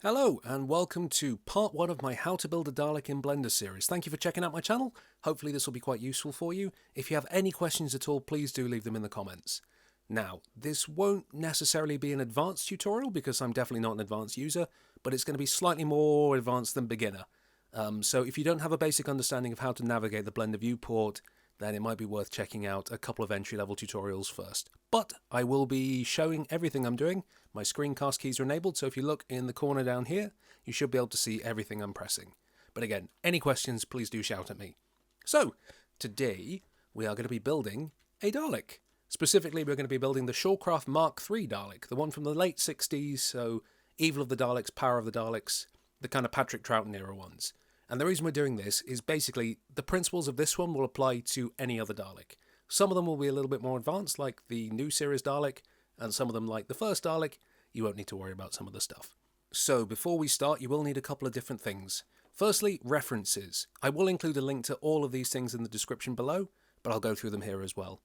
Hello and welcome to part 1 of my How to Build a Dalek in Blender series. Thank you for checking out my channel. Hopefully this will be quite useful for you. If you have any questions at all, please do leave them in the comments. Now, this won't necessarily be an advanced tutorial because I'm definitely not an advanced user, but it's going to be slightly more advanced than beginner. So if you don't have a basic understanding of how to navigate the Blender viewport, then it might be worth checking out a couple of entry-level tutorials first. But I will be showing everything I'm doing. My screencast keys are enabled, so if you look in the corner down here, you should be able to see everything I'm pressing. But again, any questions, please do shout at me. So, today we are going to be building a Dalek. Specifically, we're going to be building the Shawcraft Mark III Dalek, the one from the late 60s, so Evil of the Daleks, Power of the Daleks, the kind of Patrick Troughton era ones. And the reason we're doing this is basically the principles of this one will apply to any other Dalek. Some of them will be a little bit more advanced, like the new series Dalek, and some of them, like the first Dalek, you won't need to worry about some of the stuff. So before we start, you will need a couple of different things. Firstly, references. I will include a link to all of these things in the description below, but I'll go through them here as well.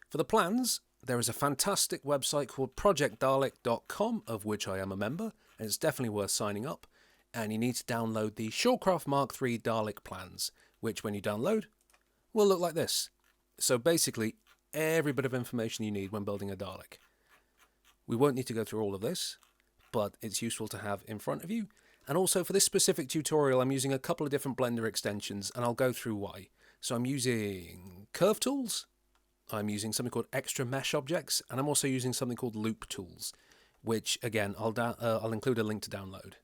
For the plans, there is a fantastic website called projectdalek.com, of which I am a member, and it's definitely worth signing up. And you need to download the Shawcraft Mark III Dalek plans, which when you download, will look like this. So basically, every bit of information you need when building a Dalek. We won't need to go through all of this, but it's useful to have in front of you. And also for this specific tutorial, I'm using a couple of different Blender extensions, and I'll go through why. So I'm using curve tools, I'm using something called extra mesh objects, and I'm also using something called loop tools, which again, I'll include a link to download.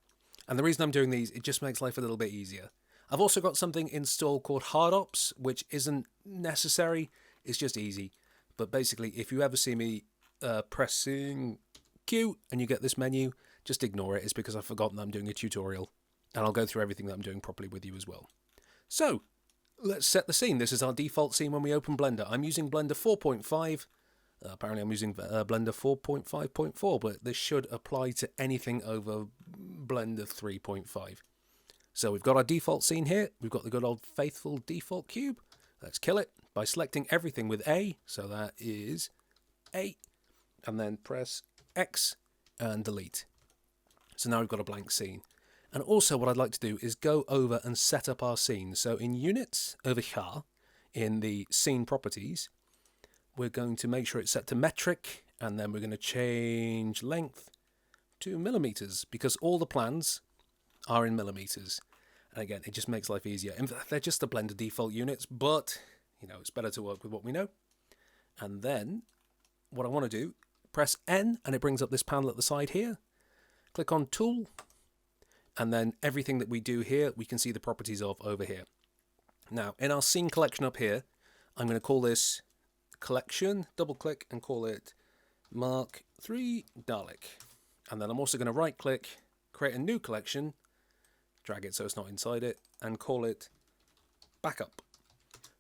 And the reason I'm doing these, it just makes life a little bit easier. I've also got something installed called HardOps, which isn't necessary, it's just easy. But basically, if you ever see me pressing Q and you get this menu, just ignore it. It's because I've forgotten that I'm doing a tutorial. And I'll go through everything that I'm doing properly with you as well. So, let's set the scene. This is our default scene when we open Blender. I'm using Blender 4.5. Apparently I'm using Blender 4.5.4, but this should apply to anything over Blender 3.5. So we've got our default scene here. We've got the good old faithful default cube. Let's kill it by selecting everything with A. So that is A. And then press X and delete. So now we've got a blank scene. And also what I'd like to do is go over and set up our scene. So in units over here, in the scene properties, we're going to make sure it's set to metric, and then we're going to change length to millimeters because all the plans are in millimeters. And again, it just makes life easier. In fact, they're just the Blender default units, but you know, it's better to work with what we know. And then what I want to do, press N, and it brings up this panel at the side here. Click on Tool, and then everything that we do here, we can see the properties of over here. Now, in our scene collection up here, I'm going to call this collection, double click and call it Mark III Dalek. And then I'm also going to right click, create a new collection, drag it so it's not inside it, and call it backup,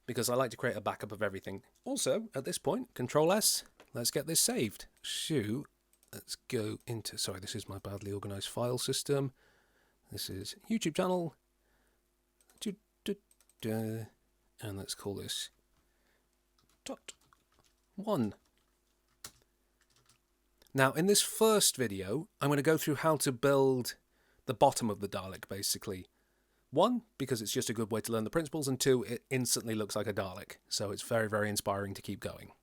because I like to create a backup of everything. Also, at this point, Control S, let's get this saved. So let's go into, sorry, this is my badly organized file system. This is YouTube channel, and let's call this dot 1. Now, in this first video, I'm going to go through how to build the bottom of the Dalek, basically. 1, because it's just a good way to learn the principles, and 2, it instantly looks like a Dalek, so it's very, very inspiring to keep going.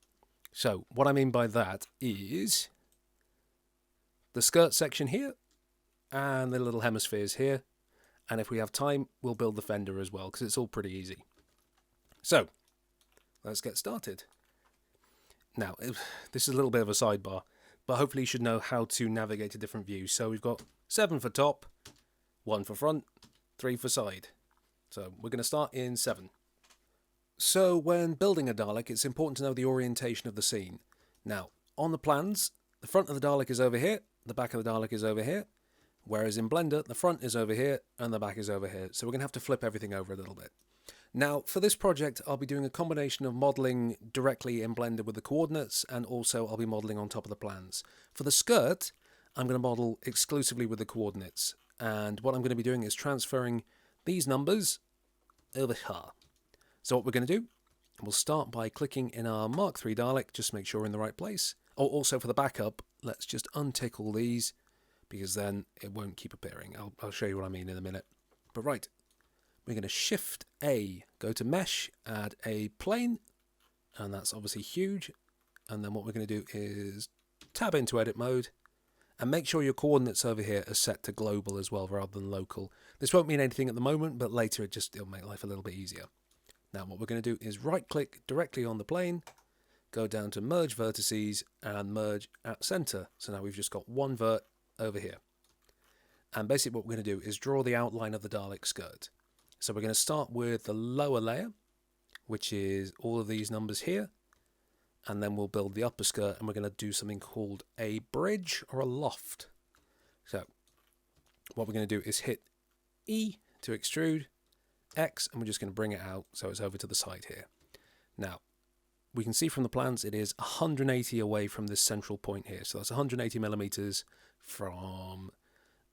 So, what I mean by that is the skirt section here, and the little hemispheres here, and if we have time, we'll build the fender as well, because it's all pretty easy. So, let's get started. Now, this is a little bit of a sidebar, but hopefully you should know how to navigate to different views. So we've got 7 for top, 1 for front, 3 for side. So we're going to start in 7. So when building a Dalek, it's important to know the orientation of the scene. Now, on the plans, the front of the Dalek is over here, the back of the Dalek is over here, whereas in Blender, the front is over here and the back is over here. So we're going to have to flip everything over a little bit. Now, for this project, I'll be doing a combination of modelling directly in Blender with the coordinates, and also I'll be modelling on top of the plans. For the skirt, I'm going to model exclusively with the coordinates, and what I'm going to be doing is transferring these numbers over here. So what we're going to do, we'll start by clicking in our Mark III Dalek, just make sure we're in the right place. Oh, also for the backup, let's just untick all these, because then it won't keep appearing. I'll show you what I mean in a minute. But right, we're going to Shift A, go to Mesh, add a plane, and that's obviously huge. And then what we're going to do is tab into edit mode, and make sure your coordinates over here are set to global as well rather than local. This won't mean anything at the moment, but later it'll make life a little bit easier. Now what we're going to do is right click directly on the plane, go down to merge vertices and merge at center. So now we've just got one vert over here. And basically what we're going to do is draw the outline of the Dalek skirt. So we're going to start with the lower layer, which is all of these numbers here. And then we'll build the upper skirt, and we're going to do something called a bridge or a loft. So what we're going to do is hit E to extrude, X, and we're just going to bring it out so it's over to the side here. Now, we can see from the plans it is 180 away from this central point here. So that's 180 millimeters from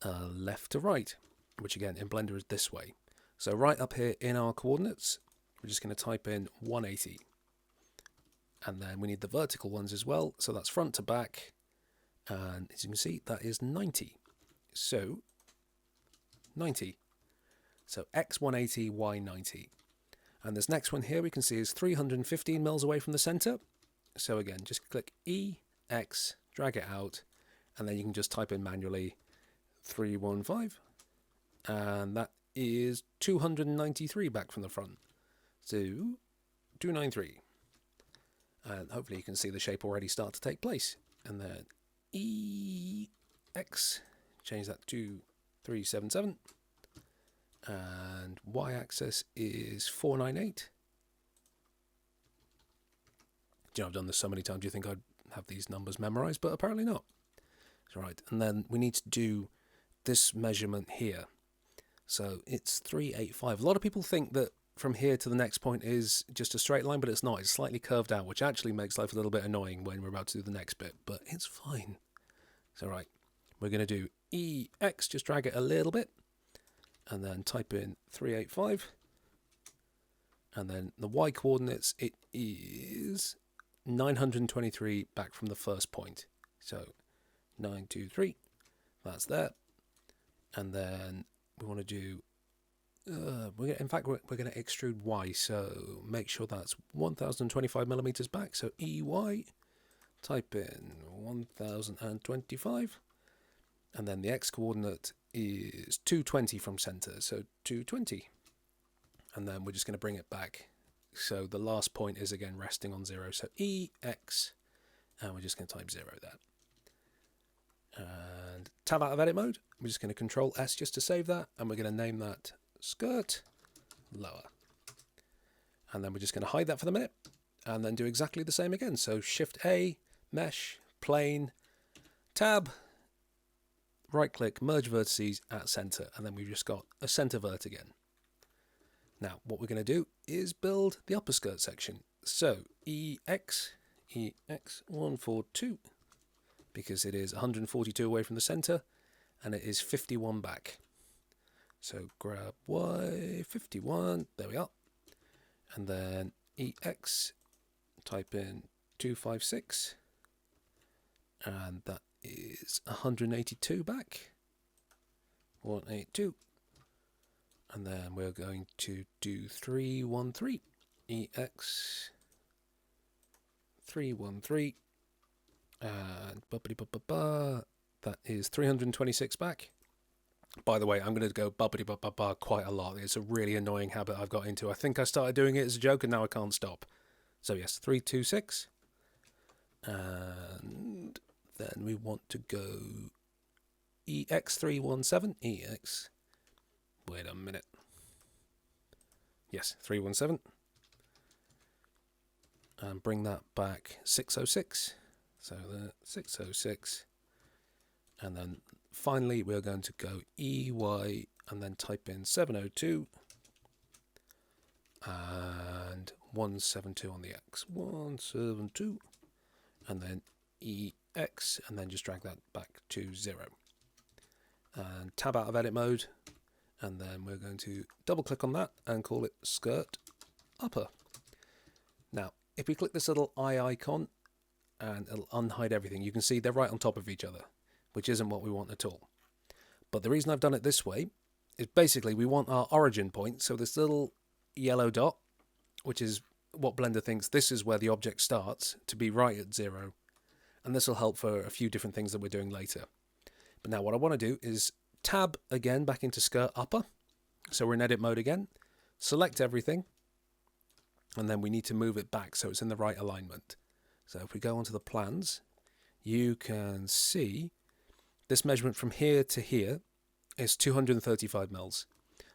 left to right, which again in Blender is this way. So right up here in our coordinates, we're just going to type in 180. And then we need the vertical ones as well. So that's front to back. And as you can see, that is 90. So 90. So X 180, Y 90. And this next one here we can see is 315 mils away from the center. So again, just click E, X, drag it out. And then you can just type in manually 315. And that is 293 back from the front. So 293. And hopefully you can see the shape already start to take place. And then EX, change that to 377. And Y-axis is 498. You know, I've done this so many times, you think I'd have these numbers memorized, but apparently not. That's right. And then we need to do this measurement here. So it's 385. A lot of people think that from here to the next point is just a straight line, but it's not. It's slightly curved out, which actually makes life a little bit annoying when we're about to do the next bit, but it's fine. It's all right. We're going to do EX, just drag it a little bit, and then type in 385. And then the Y coordinates, it is 923 back from the first point. So 923, that's there. And then we want to do in fact, we're going to extrude Y, so make sure that's 1025 millimeters back. So EY, type in 1025, and then the X coordinate is 220 from center, so 220. And then we're just going to bring it back. So the last point is again resting on 0, so EX, and we're just going to type 0 there. And tab out of edit mode. We're just going to Control S just to save that, and we're going to name that skirt lower. And then we're just going to hide that for the minute, and then do exactly the same again. So Shift A, Mesh, Plane, Tab, right click, Merge Vertices at Center, and then we've just got a center vert again. Now what we're going to do is build the upper skirt section. So EX 142, because it is 142 away from the center, and it is 51 back. So grab Y51, there we are. And then EX, type in 256, and that is 182 back. 182. And then we're going to do 313, EX 313, and that is 326 back. By the way, I'm going to go bubbity-ba-ba-ba quite a lot. It's a really annoying habit I've got into. I think I started doing it as a joke and now I can't stop. So yes, 326. And then we want to go EX317. EX. Wait a minute. Yes, 317. And bring that back 606. So 606. And then finally, we're going to go EY and then type in 702 and 172 on the X. 172. And then EX, and then just drag that back to 0. And tab out of edit mode. And then we're going to double click on that and call it skirt upper. Now, if we click this little eye icon, and it'll unhide everything, you can see they're right on top of each other. which isn't what we want at all. But the reason I've done it this way is basically we want our origin point, so this little yellow dot, which is what Blender thinks this is where the object starts, to be right at 0. And this will help for a few different things that we're doing later. But now what I want to do is tab again back into skirt upper. So we're in edit mode again. Select everything. And then we need to move it back so it's in the right alignment. So if we go onto the plans, you can see this measurement from here to here is 235 mils.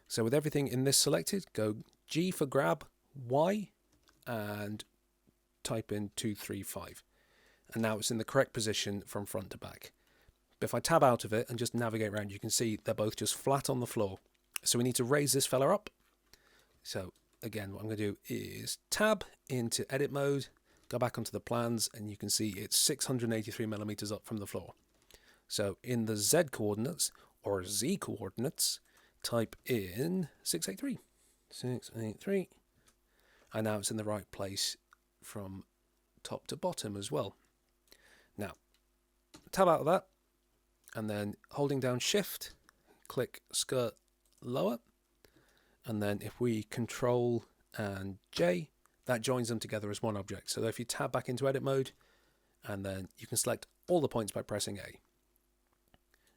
So with everything in this selected, go G for grab, Y, and type in 235. And now it's in the correct position from front to back. But if I tab out of it and just navigate around, you can see they're both just flat on the floor. So we need to raise this fella up. So again, what I'm going to do is tab into edit mode, go back onto the plans, and you can see it's 683 millimeters up from the floor. So in the Z coordinates or Z coordinates, type in 683. 683. And now it's in the right place from top to bottom as well. Now, tab out of that, and then holding down Shift, click skirt lower, and then if we Control and J, that joins them together as one object. So if you tab back into edit mode, and then you can select all the points by pressing A.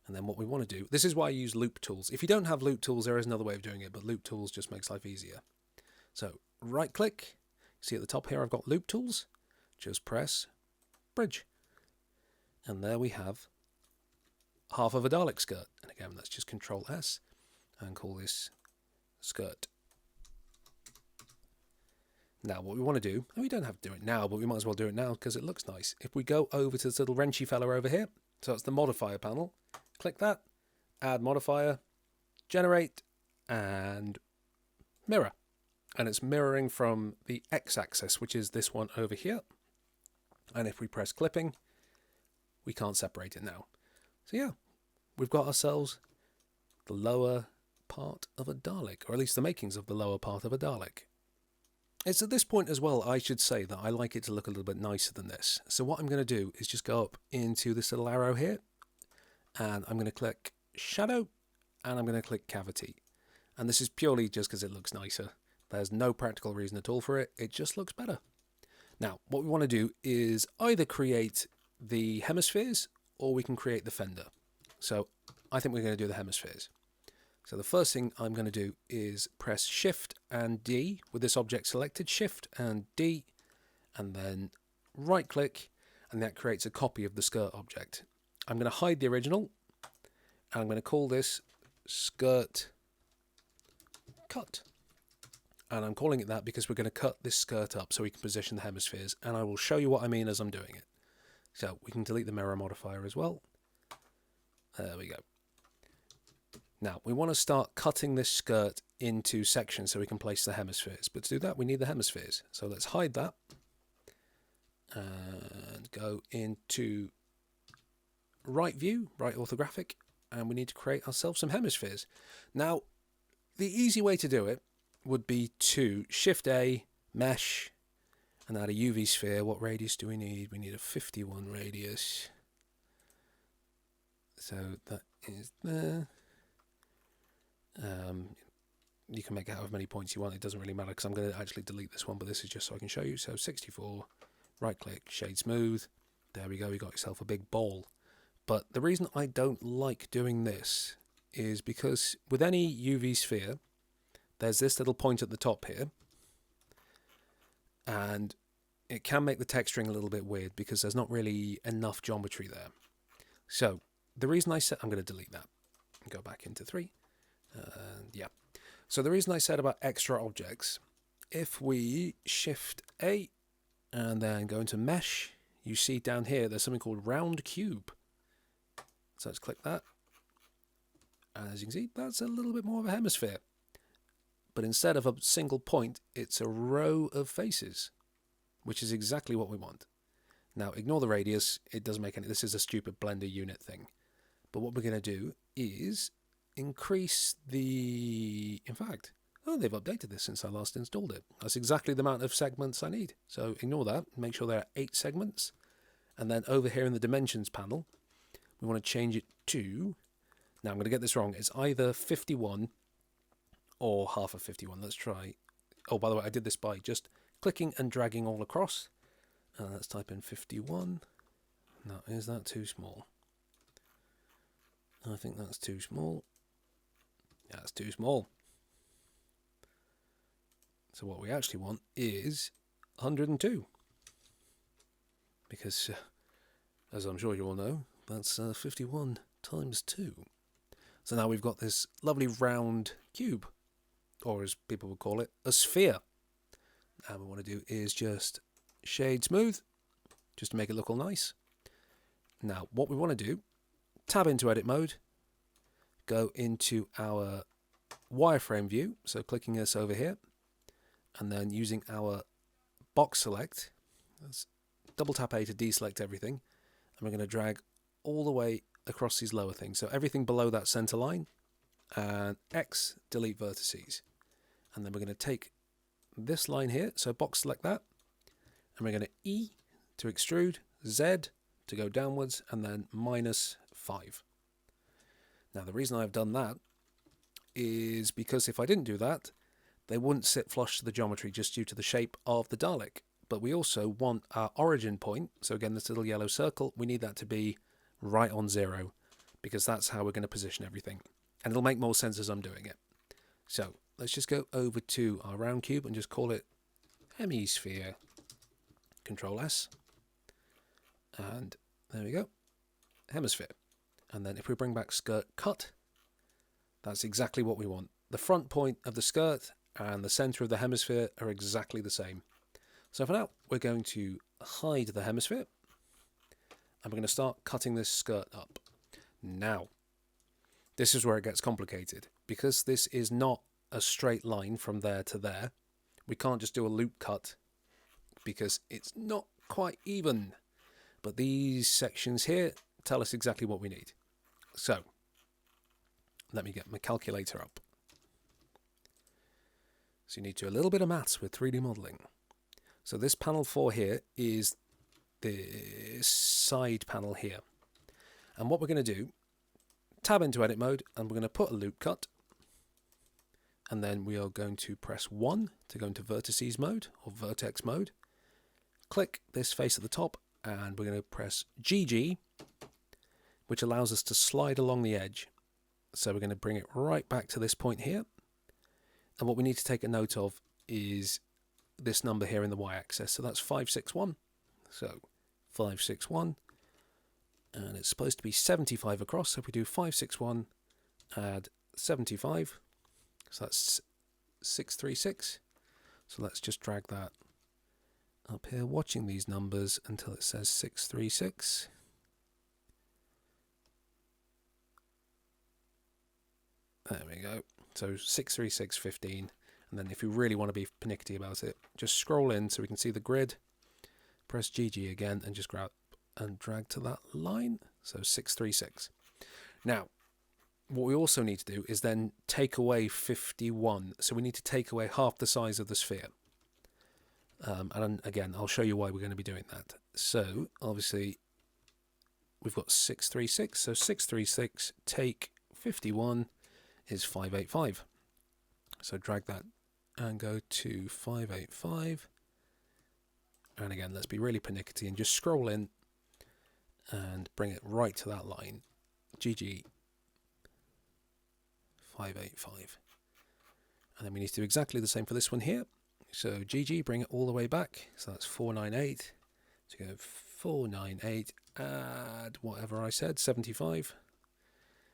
And then what we want to do, this is why I use loop tools. If you don't have loop tools, there is another way of doing it, but loop tools just makes life easier. So right click, see at the top here I've got loop tools, just press bridge. And there we have half of a Dalek skirt. And again, let's just Control S and call this skirt. Now what we want to do, and we don't have to do it now, but we might as well do it now because it looks nice. If we go over to this little wrenchy fella over here, so that's the modifier panel, click that, add modifier, generate, and mirror. And it's mirroring from the x-axis, which is this one over here. And if we press clipping, we can't separate it now. So yeah, we've got ourselves the lower part of a Dalek, or at least the makings of the lower part of a Dalek. It's at this point as well, I should say, that I like it to look a little bit nicer than this. So what I'm going to do is just go up into this little arrow here, and I'm going to click shadow, and I'm going to click cavity. And this is purely just because it looks nicer. There's no practical reason at all for it. It just looks better. Now, what we want to do is either create the Hemispheres or we can create the Fender. So I think we're going to do the Hemispheres. So the first thing I'm going to do is press Shift and D with this object selected, Shift and D, and then right click, and that creates a copy of the skirt object. I'm going to hide the original, and I'm going to call this skirt cut. And I'm calling it that because we're going to cut this skirt up so we can position the Hemispheres, and I will show you what I mean as I'm doing it. So we can delete the mirror modifier as well. There we go. Now, we want to start cutting this skirt into sections so we can place the Hemispheres. But to do that, we need the Hemispheres. So let's hide that and go into right view, right orthographic, and we need to create ourselves some Hemispheres. Now, the easy way to do it would be to Shift A, Mesh, and add a UV sphere. What radius do we need? We need a 51 radius. So that is there. You can make it however many points you want. It doesn't really matter because I'm going to actually delete this one, but this is just so I can show you. So 64, right click, shade smooth. There we go. You got yourself a big ball. But the reason I don't like doing this is because with any UV sphere, there's this little point at the top here, and it can make the texturing a little bit weird because there's not really enough geometry there. So the reason I said, I'm going to delete that and go back into 3. Yeah. So the reason I said about extra objects, if we Shift A and then go into Mesh, you see down here there's something called Round Cube. So let's click that. And as you can see, that's a little bit more of a hemisphere. But instead of a single point, it's a row of faces, which is exactly what we want. Now, ignore the radius. It doesn't make any... This is a stupid Blender unit thing. But what we're going to do is increase the... In fact, oh, they've updated this since I last installed it. That's exactly the amount of segments I need. So ignore that. Make sure there are 8 segments. And then over here in the dimensions panel, we want to change it to, now I'm going to get this wrong, it's either 51 or half of 51. Let's try, oh, by the way, I did this by just clicking and dragging all across. Let's type in 51. Now, is that too small? I think that's too small. Yeah, that's too small. So what we actually want is 102. Because, as I'm sure you all know, that's 51 times 2. So now we've got this lovely round cube, or as people would call it, a sphere. And what we want to do is just shade smooth, just to make it look all nice. Now, what we want to do, tab into edit mode, go into our wireframe view, so clicking this over here, and then using our box select, let's double tap A to deselect everything, and we're going to drag all the way across these lower things. So everything below that center line, and X, delete vertices. And then we're going to take this line here, so box select that, and we're going to E to extrude, Z to go downwards, and then -5. Now the reason I've done that is because if I didn't do that, they wouldn't sit flush to the geometry just due to the shape of the Dalek. But we also want our origin point, so again this little yellow circle, we need that to be right on 0, because that's how we're going to position everything. And it'll make more sense as I'm doing it. So let's just go over to our round cube and just call it Hemisphere. Control S. And there we go. Hemisphere. And then if we bring back skirt cut, that's exactly what we want. The front point of the skirt and the center of the hemisphere are exactly the same. So for now, we're going to hide the hemisphere. And we're going to start cutting this skirt up. Now, this is where it gets complicated. Because this is not a straight line from there to there, we can't just do a loop cut because it's not quite even. But these sections here tell us exactly what we need. So, let me get my calculator up. So you need to do a little bit of maths with 3D modeling. So this panel 4 here is this side panel here. And what we're going to do, tab into edit mode, and we're going to put a loop cut. And then we are going to press 1 to go into vertices mode or vertex mode. Click this face at the top, and we're going to press GG, which allows us to slide along the edge. So we're going to bring it right back to this point here. And what we need to take a note of is this number here in the y-axis. So that's 561. So 561. And it's supposed to be 75 across. So if we do 561, add 75. So that's 636. So let's just drag that up here, watching these numbers until it says 636. There we go. So 63615. And then if you really want to be pernickety about it, just scroll in so we can see the grid. Press GG again and just grab and drag to that line. So 636. Now, what we also need to do is then take away 51. So we need to take away half the size of the sphere. And again, I'll show you why we're going to be doing that. So obviously we've got 636. So 636 take 51 is 585. So drag that and go to 585. And again, let's be really pernickety and just scroll in and bring it right to that line. GG 585. And then we need to do exactly the same for this one here. So GG, bring it all the way back. So that's 498. So go 498, add whatever I said, 75.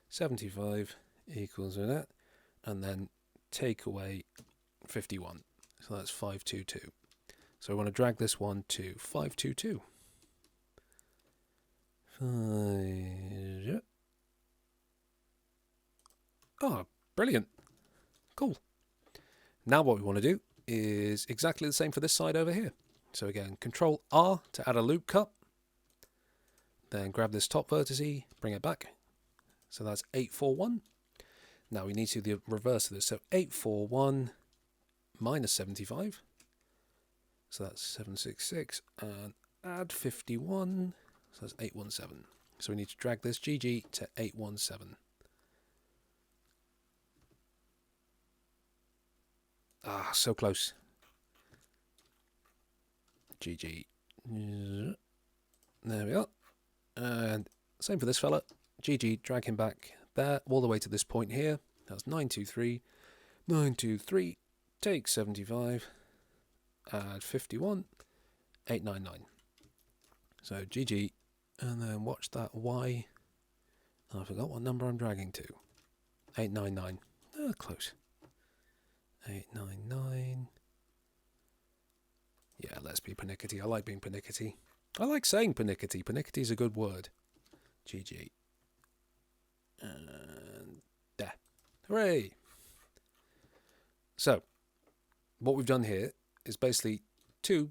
75 equals that. And then take away 51. So that's 522. So we want to drag this one to 522. Oh, brilliant. Cool. Now what we want to do is exactly the same for this side over here. So again, Control R to add a loop cut. Then grab this top vertice, bring it back. So that's 841. Now we need to do the reverse of this. So 841 minus 75. So that's 766. And add 51. So that's 817. So we need to drag this GG to 817. Ah, so close. GG. There we are. And same for this fella. GG, drag him back there, all the way to this point here. That's 923. 923, take 75, add 51, 899. So GG, and then watch that Y. I forgot what number I'm dragging to. 899. Oh, close. 899. Yeah, let's be pernickety. I like being pernickety. I like saying pernickety. Pernickety is a good word. GG. And there. Hooray! So, what we've done here is basically two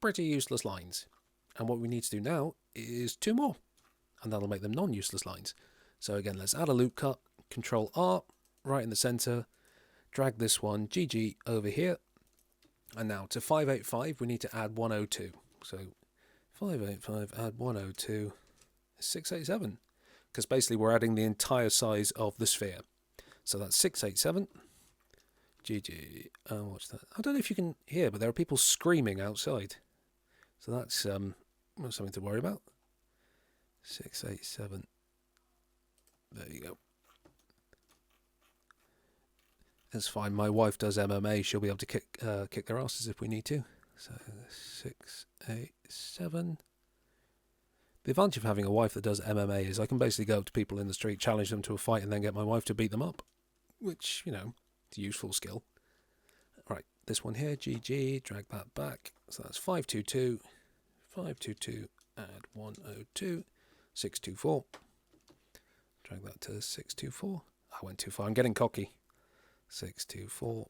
pretty useless lines. And what we need to do now is two more. And that'll make them non-useless lines. So again, let's add a loop cut. Control R, right in the center. Drag this one, GG, over here. And now to 585, we need to add 102. So 585, add 102, 687. Because basically we're adding the entire size of the sphere. So that's 687. GG. What's that? I don't know if you can hear, but there are people screaming outside. So that's something to worry about. 687. There you go. That's fine. My wife does MMA. She'll be able to kick their asses if we need to. So 687. The advantage of having a wife that does MMA is I can basically go up to people in the street, challenge them to a fight, and then get my wife to beat them up. Which, you know, it's a useful skill. Right, this one here, GG, drag that back. So that's 522, 522, add 102, 624. Drag that to 624. I went too far, I'm getting cocky. 624.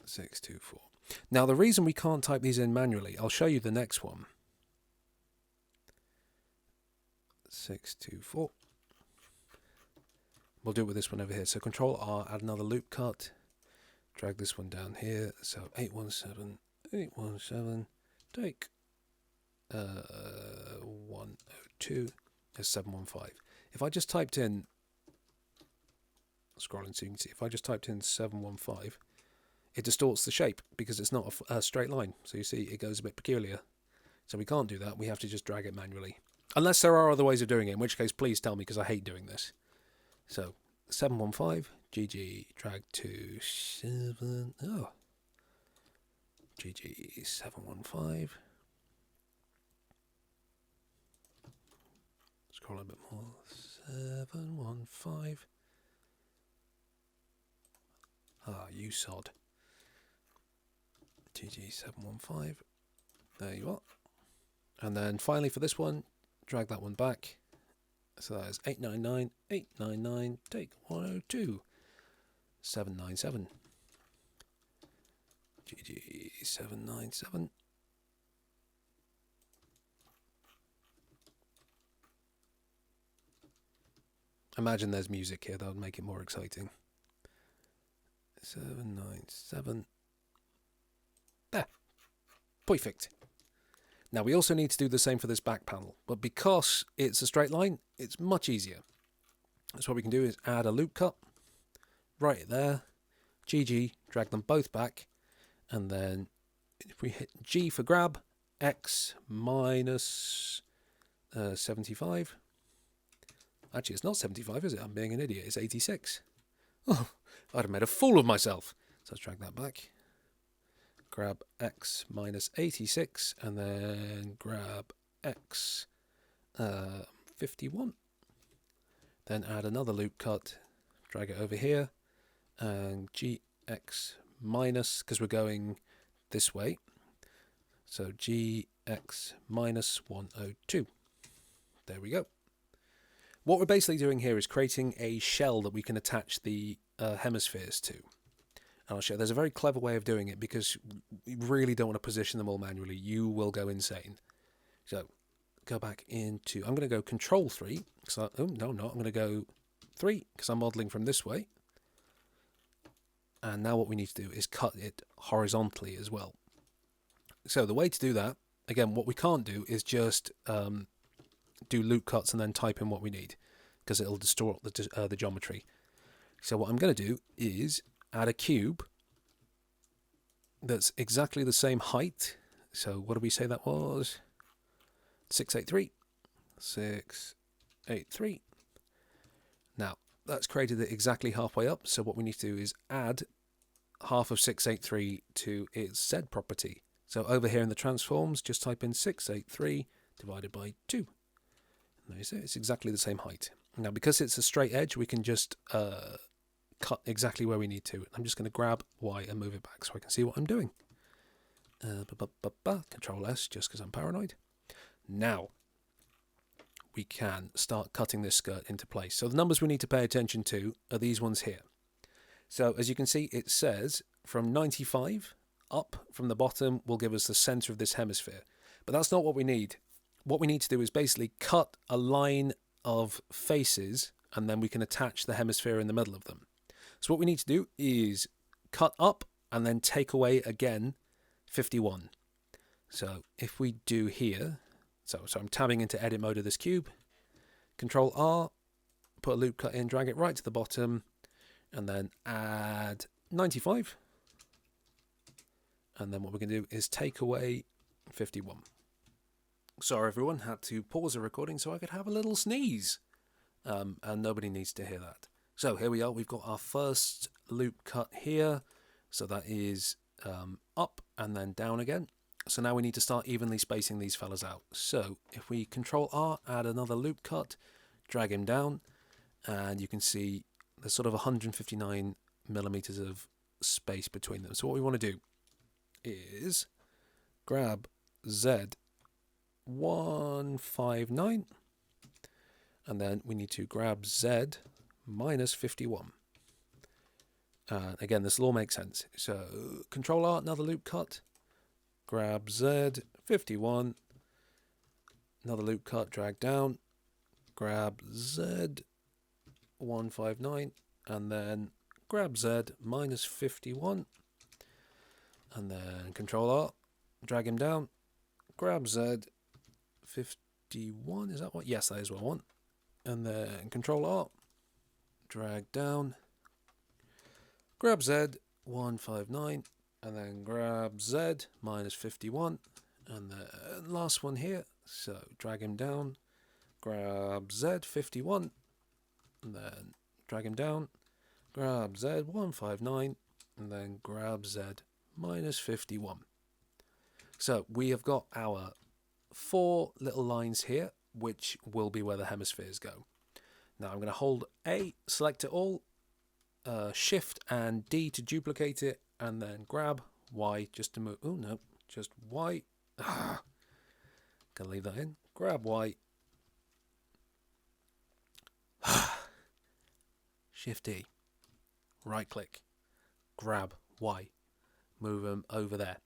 624. Now the reason we can't type these in manually, I'll show you the next one. 624. We'll do it with this one over here. So Control R, add another loop cut. Drag this one down here. So 817, 817, take 102 is 715. If I just typed in, scrolling so you can see, if I just typed in 715, it distorts the shape because it's not a straight line. So you see it goes a bit peculiar. So we can't do that. We have to just drag it manually. Unless there are other ways of doing it, in which case please tell me because I hate doing this. So 715, GG, drag to 7, oh, GG 715. Scroll a bit more, 715. Ah, you sod. GG 715. There you are. And then finally for this one, drag that one back. So that is 899, 899, take 102, 797. GG 797. Imagine there's music here, that would make it more exciting. 797. There. Perfect. Now we also need to do the same for this back panel, but because it's a straight line, it's much easier. So what we can do is add a loop cut, right there, GG, drag them both back, and then if we hit G for grab, X minus 75. Actually, it's not 75, is it? I'm being an idiot. It's 86. Oh, I'd have made a fool of myself. So let's drag that back. Grab X minus 86 and then grab X 51. Then add another loop cut, drag it over here, and GX minus, because we're going this way, so GX minus 102. There we go. What we're basically doing here is creating a shell that we can attach the hemispheres to. And I'll show you. There's a very clever way of doing it because you really don't want to position them all manually. You will go insane. So go back into, I'm going to go Control 3. Oh, no, I'm not. I'm going to go 3 because I'm modeling from this way. And now what we need to do is cut it horizontally as well. So the way to do that, again, what we can't do is just do loop cuts and then type in what we need, because it'll distort the geometry. So what I'm going to do is add a cube that's exactly the same height. So what did we say that was? 683. 683. Now, that's created it exactly halfway up, so what we need to do is add half of 683 to its Z property. So over here in the transforms, just type in 683 divided by 2. And there you see, it's exactly the same height. Now, because it's a straight edge, we can just cut exactly where we need to. I'm just going to grab Y and move it back so I can see what I'm doing. Control S, just because I'm paranoid. Now, we can start cutting this skirt into place. So the numbers we need to pay attention to are these ones here. So as you can see, it says from 95 up from the bottom will give us the center of this hemisphere. But that's not what we need. What we need to do is basically cut a line of faces, and then we can attach the hemisphere in the middle of them. So what we need to do is cut up and then take away again 51. So if we do here, so I'm tabbing into edit mode of this cube, Control R, put a loop cut in, drag it right to the bottom, and then add 95. And then what we're going to do is take away 51. Sorry everyone, had to pause the recording so I could have a little sneeze. And nobody needs to hear that. So here we are, we've got our first loop cut here. So that is up and then down again. So now we need to start evenly spacing these fellas out. So if we Control R, add another loop cut, drag him down, and you can see there's sort of 159 millimeters of space between them. So what we want to do is grab Z159, and then we need to grab Z minus 51. Again, this will all make sense. So Control R, another loop cut, grab Z51, another loop cut, drag down, grab Z159, and then grab Z minus 51, and then Control R, drag him down, grab Z51, is that what? Yes, that is what I want. And then Control R, drag down, grab Z159, and then grab Z minus 51, and the last one here, so drag him down, grab Z51, and then drag him down, grab Z159, and then grab Z minus 51. So we have got our 4 little lines here, which will be where the hemispheres go. Now I'm going to hold A, select it all, Shift and D to duplicate it, and then grab Y just to move. Oh no, just Y. Gonna leave that in. Grab Y. Shift D. Right click. Grab Y. Move them over there.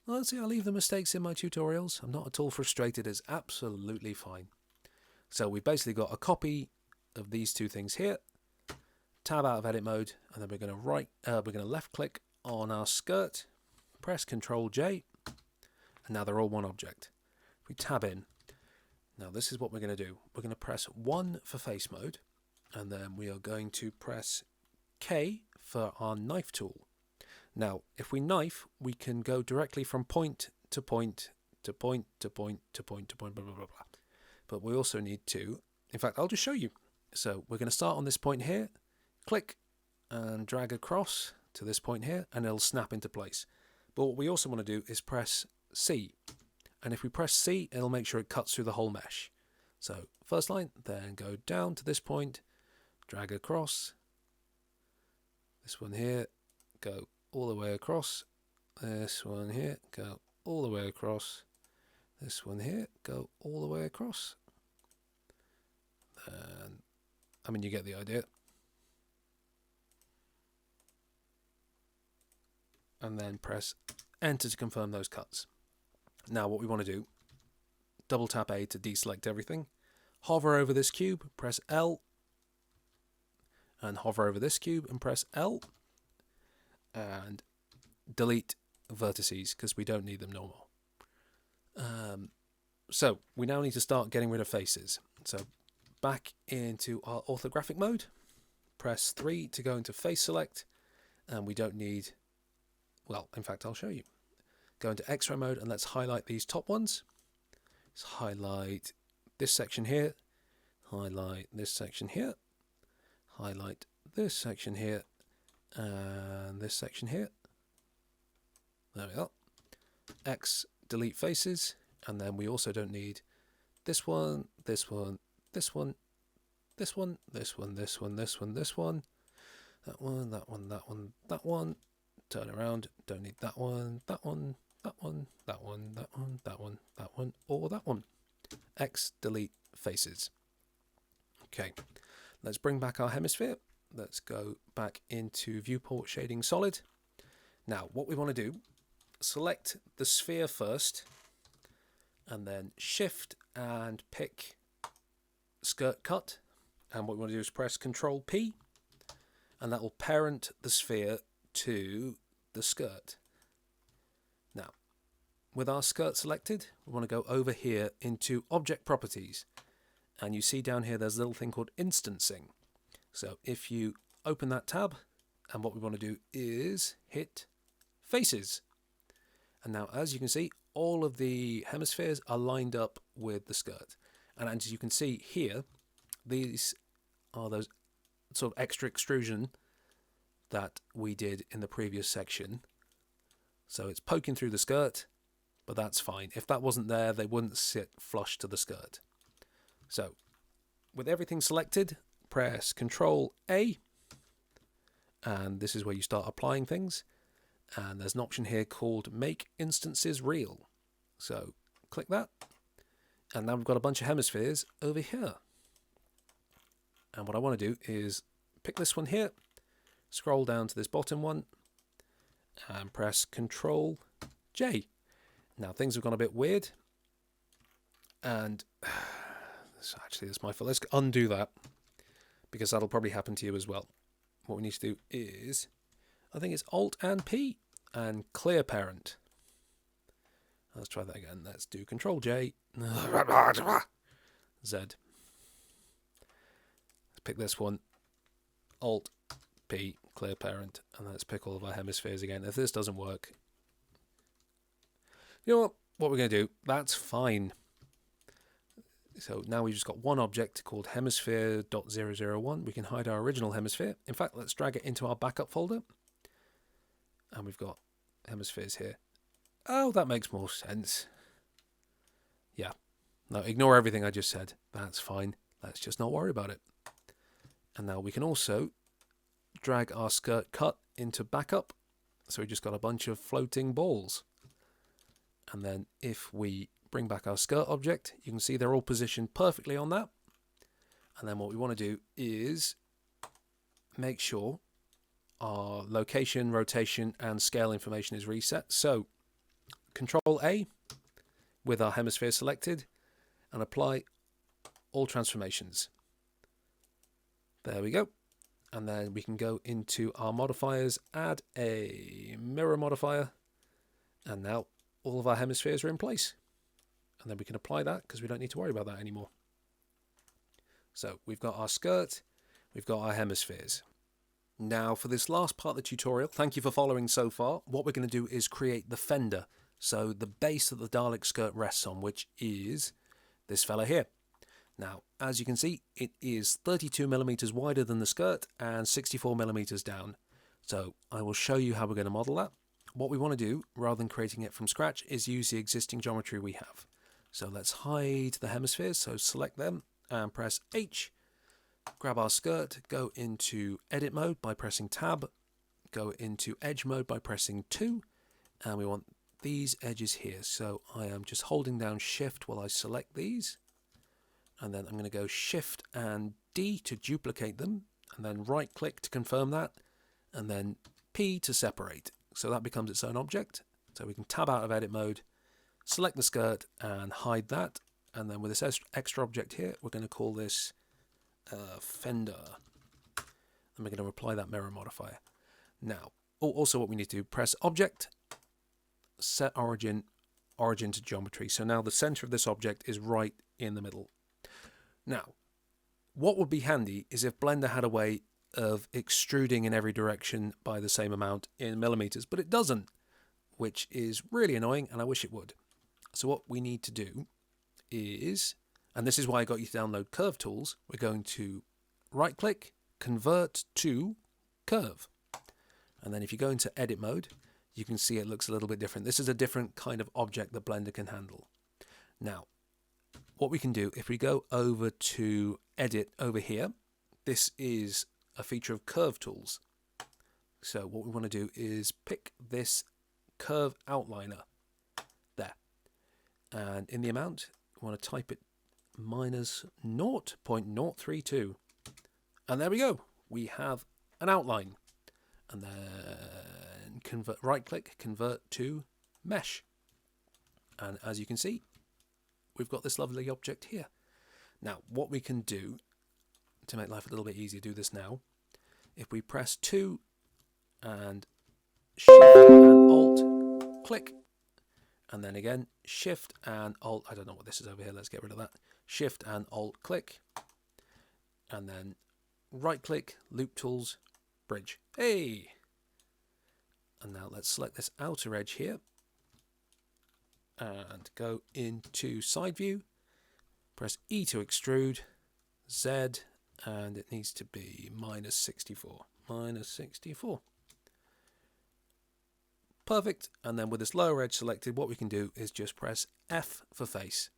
Well, see, I leave the mistakes in my tutorials. I'm not at all frustrated. It's absolutely fine. So we've basically got a copy of these two things here. Tab out of edit mode, and then we're going to left click on our skirt, press Control J, and now they're all one object. If we tab in, now this is what we're going to do. We're going to press 1 for face mode, and then we are going to press K for our knife tool. Now, if we knife, we can go directly from point to point to point to point to point to point, blah, blah, blah, blah. But we also need to, in fact, I'll just show you. So we're going to start on this point here, click and drag across to this point here, and it'll snap into place. But what we also want to do is press C. And if we press C, it'll make sure it cuts through the whole mesh. So first line, then go down to this point, drag across. This one here, go all the way across. This one here, go all the way across. This one here, go all the way across. And I mean, you get the idea. And then press Enter to confirm those cuts. Now what we want to do, double tap A to deselect everything, hover over this cube, press L, and hover over this cube and press L, and delete vertices because we don't need them no more. So we now need to start getting rid of faces. So back into our orthographic mode, press 3 to go into face select, and we don't need, well, in fact, I'll show you. Go into X-ray mode and let's highlight these top ones. Let's highlight this section here, highlight this section here, highlight this section here, and this section here. There we are. X, delete faces, and then we also don't need this one, this one, this one, this one, this one, this one, this one, this one, that one, that one, that one, that one. Turn around, don't need that one, that one, that one, that one, that one, that one, that one, or that one. X, delete faces. Okay, let's bring back our hemisphere. Let's go back into viewport shading solid. Now, what we want to do, select the sphere first, and then shift and pick skirt cut. And what we want to do is press Control P, and that will parent the sphere to the skirt. Now, with our skirt selected, we want to go over here into Object Properties. And you see down here there's a little thing called Instancing. So if you open that tab, and what we want to do is hit Faces. And now, as you can see, all of the hemispheres are lined up with the skirt. And as you can see here, these are those sort of extra extrusion that we did in the previous section. So it's poking through the skirt, but that's fine. If that wasn't there, they wouldn't sit flush to the skirt. So with everything selected, press Control A, and this is where you start applying things. And there's an option here called Make Instances Real. So click that, and now we've got a bunch of hemispheres over here. And what I want to do is pick this one here, scroll down to this bottom one, and press Control J. Now things have gone a bit weird, and actually that's my fault. Let's undo that, because that'll probably happen to you as well. What we need to do is, I think it's Alt and P and clear parent. Let's try that again. Let's do Control J, Z. Let's pick this one, Alt P, clear parent, and let's pick all of our hemispheres again. If this doesn't work, you know what we're going to do? That's fine. So now we've just got one object called hemisphere.001. We can hide our original hemisphere. In fact, let's drag it into our backup folder. And we've got hemispheres here. Oh, that makes more sense. Yeah. No, ignore everything I just said. That's fine. Let's just not worry about it. And now we can also drag our skirt cut into backup. So we just got a bunch of floating balls. And then if we bring back our skirt object, you can see they're all positioned perfectly on that. And then what we want to do is make sure our location, rotation, and scale information is reset. So Control A with our hemisphere selected, and apply all transformations. There we go. And then we can go into our modifiers, add a mirror modifier, and now all of our hemispheres are in place. And then we can apply that because we don't need to worry about that anymore. So we've got our skirt, we've got our hemispheres. Now for this last part of the tutorial, thank you for following so far. What we're going to do is create the fender. So the base that the Dalek skirt rests on, which is this fella here. Now, as you can see, it is 32mm wider than the skirt and 64mm down. So I will show you how we're going to model that. What we want to do, rather than creating it from scratch, is use the existing geometry we have. So let's hide the hemispheres, so select them and press H. Grab our skirt, go into edit mode by pressing tab, go into edge mode by pressing 2, and we want these edges here. So I am just holding down shift while I select these, and then I'm going to go shift and D to duplicate them, and then right click to confirm that, and then P to separate. So that becomes its own object. So we can tab out of edit mode, select the skirt and hide that, and then with this extra object here, we're going to call this Fender, and we're going to apply that mirror modifier. Now, also what we need to do, press object, set origin origin to geometry. So now the center of this object is right in the middle. Now, what would be handy is if Blender had a way of extruding in every direction by the same amount in millimeters, but it doesn't, which is really annoying, and I wish it would. So what we need to do is, and this is why I got you to download Curve Tools, we're going to right click, convert to curve. And then if you go into edit mode, you can see it looks a little bit different. This is a different kind of object that Blender can handle. Now, what we can do, if we go over to edit over here, this is a feature of Curve Tools. So what we want to do is pick this curve outliner there. And in the amount, we want to type it minus 0.032. And there we go. We have an outline. And then convert, right click, convert to mesh. And as you can see, we've got this lovely object here. Now, what we can do to make life a little bit easier, do this now. If we press 2 and Shift and Alt, click, and then again, Shift and Alt, I don't know what this is over here, let's get rid of that. Shift and Alt, click, and then right click, Loop Tools, Bridge. Hey! And now let's select this outer edge here and go into side view, press E to extrude, Z, and it needs to be minus 64. Minus 64. Perfect. And then with this lower edge selected, what we can do is just press F for face.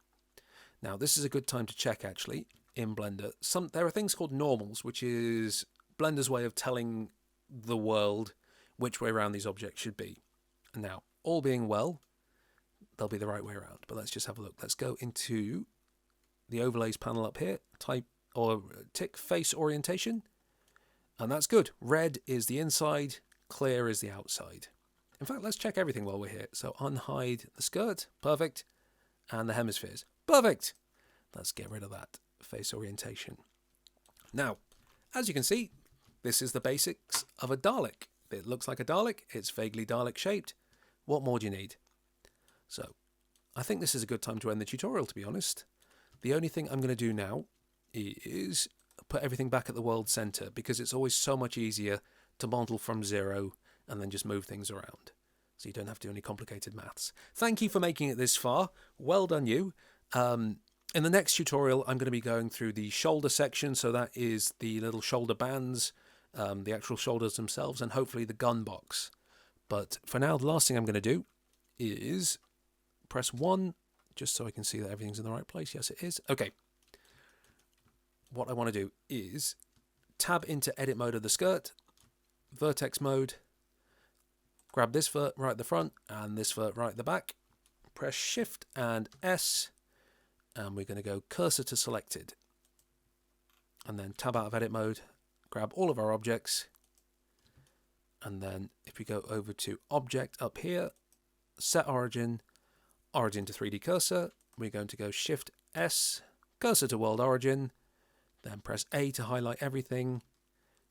Now this is a good time to check actually in Blender. There are things called normals, which is Blender's way of telling the world which way around these objects should be. Now, all being well, they'll be the right way around. But let's just have a look. Let's go into the overlays panel up here, type or tick face orientation, and that's good. Red is the inside, clear is the outside. In fact, let's check everything while we're here. So unhide the skirt, perfect, and the hemispheres, perfect. Let's get rid of that face orientation. Now, as you can see, this is the basics of a Dalek. It looks like a Dalek, it's vaguely Dalek shaped. What more do you need? So, I think this is a good time to end the tutorial, to be honest. The only thing I'm going to do now is put everything back at the world center, because it's always so much easier to model from zero and then just move things around. So you don't have to do any complicated maths. Thank you for making it this far. Well done you. In the next tutorial, I'm going to be going through the shoulder section. So that is the little shoulder bands, the actual shoulders themselves, and hopefully the gun box. But for now, the last thing I'm going to do is press 1, just so I can see that everything's in the right place. Yes, it is. Okay. What I want to do is tab into edit mode of the skirt, vertex mode, grab this vert right at the front and this vert right at the back, press Shift and S, and we're going to go cursor to selected, and then tab out of edit mode, grab all of our objects, and then if we go over to object up here, set origin, origin to 3D cursor, we're going to go Shift S, cursor to world origin, then press A to highlight everything,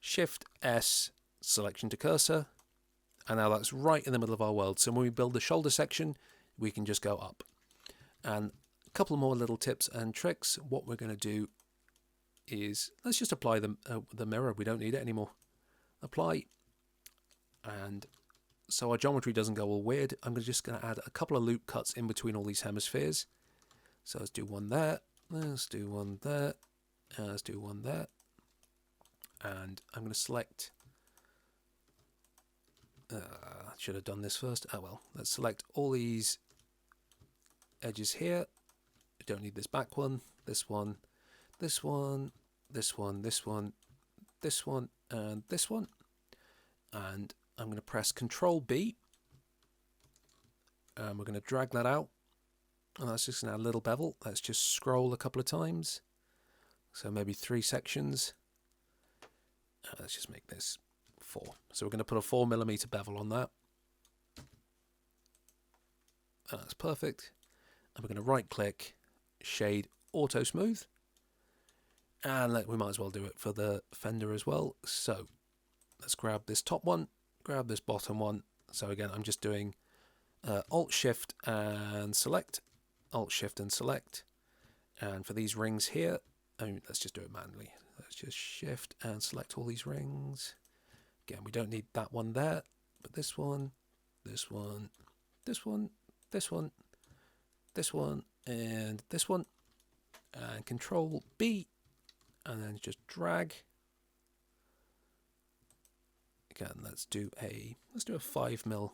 Shift S, selection to cursor, and now that's right in the middle of our world. So when we build the shoulder section, we can just go up. And a couple more little tips and tricks. What we're going to do is, let's just apply the mirror. We don't need it anymore. Apply. And so our geometry doesn't go all weird, I'm just going to add a couple of loop cuts in between all these hemispheres. So let's do one there. Let's do one there. Let's do one there. And I'm going to select... should have done this first. Oh well, let's select all these edges here. We don't need this back one, this one, this one, this one, this one, this one, and this one. And I'm going to press Control B, and we're going to drag that out. And that's just going to add a little bevel. Let's just scroll a couple of times. So maybe 3 sections. Let's just make this 4. So we're going to put a 4mm bevel on that. That's perfect. And we're going to right click, shade auto smooth. And we might as well do it for the Fender as well. So let's grab this top one, grab this bottom one. So again, I'm just doing Alt-Shift and select, Alt-Shift and select. And for these rings here, let's just do it manually. Let's just Shift and select all these rings. Again, we don't need that one there, but this one, this one, this one, this one, this one, and this one. And Control B, and then just drag. Again, let's do a 5mm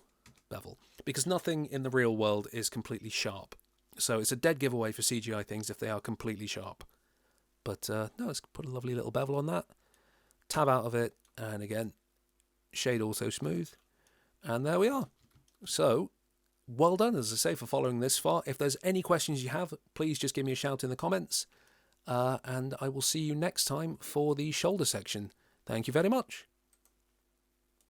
bevel, because nothing in the real world is completely sharp. So it's a dead giveaway for CGI things if they are completely sharp. But no, let's put a lovely little bevel on that. Tab out of it, and again, shade auto smooth. And there we are. So, well done, as I say, for following this far. If there's any questions you have, please just give me a shout in the comments. And I will see you next time for the shoulder section. Thank you very much.